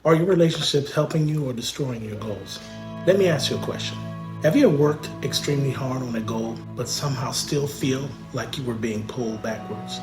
Are your relationships helping you or destroying your goals? Let me ask you a question. Have you ever worked extremely hard on a goal, but somehow still feel like you were being pulled backwards?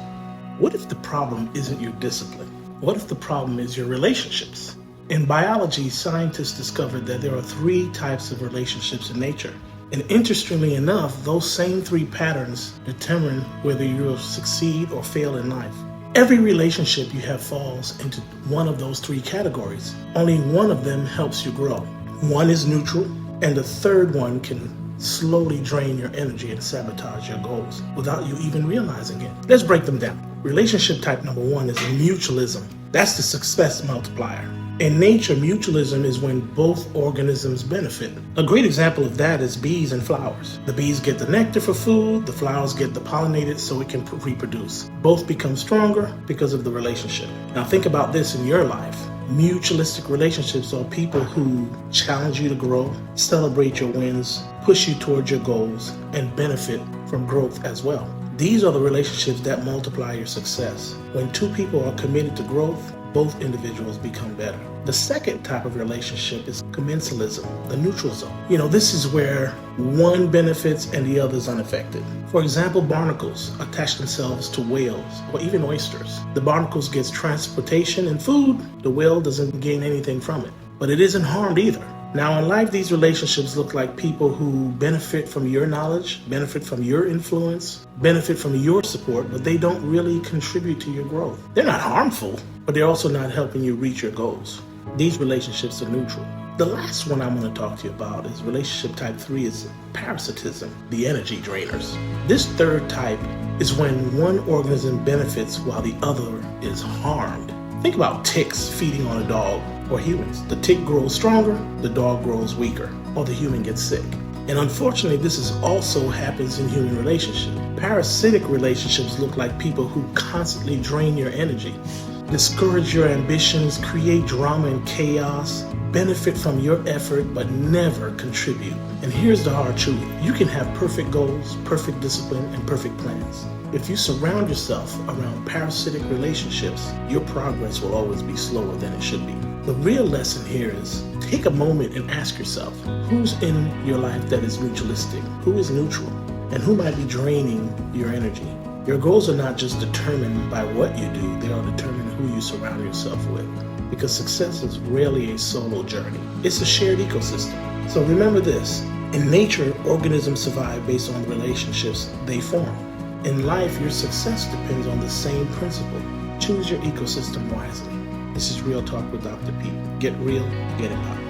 What if the problem isn't your discipline? What if the problem is your relationships? In biology, scientists discovered that there are 3 types of relationships in nature. And interestingly enough, those same 3 patterns determine whether you'll succeed or fail in life. Every relationship you have falls into one of those 3 categories. Only one of them helps you grow. One is neutral, and the third one can slowly drain your energy and sabotage your goals without you even realizing it. Let's break them down. Relationship type number 1 is mutualism. That's the success multiplier. In nature, mutualism is when both organisms benefit. A great example of that is bees and flowers. The bees get the nectar for food, the flowers get the pollinated so it can reproduce. Both become stronger because of the relationship. Now think about this in your life. Mutualistic relationships are people who challenge you to grow, celebrate your wins, push you towards your goals, and benefit from growth as well. These are the relationships that multiply your success. When 2 people are committed to growth, both individuals become better. The second type of relationship is commensalism, the neutral zone. This is where one benefits and the other is unaffected. For example, barnacles attach themselves to whales or even oysters. The barnacles gets transportation and food. The whale doesn't gain anything from it, but it isn't harmed either. Now in life, these relationships look like people who benefit from your knowledge, benefit from your influence, benefit from your support, but they don't really contribute to your growth. They're not harmful, but they're also not helping you reach your goals. These relationships are neutral. The last one I'm going to talk to you about is relationship type 3 is parasitism, the energy drainers. This third type is when one organism benefits while the other is harmed. Think about ticks feeding on a dog or humans. The tick grows stronger, the dog grows weaker, or the human gets sick. And unfortunately, this also happens in human relationships. Parasitic relationships look like people who constantly drain your energy, discourage your ambitions, create drama and chaos, benefit from your effort, but never contribute. And here's the hard truth. You can have perfect goals, perfect discipline, and perfect plans. If you surround yourself around parasitic relationships, your progress will always be slower than it should be. The real lesson here is take a moment and ask yourself, who's in your life that is mutualistic? Who is neutral? And who might be draining your energy? Your goals are not just determined by what you do, they are determined who you surround yourself with. Because success is rarely a solo journey. It's a shared ecosystem. So remember this, in nature, organisms survive based on the relationships they form. In life, your success depends on the same principle. Choose your ecosystem wisely. This is Real Talk with Dr. Pete. Get real, get empowered.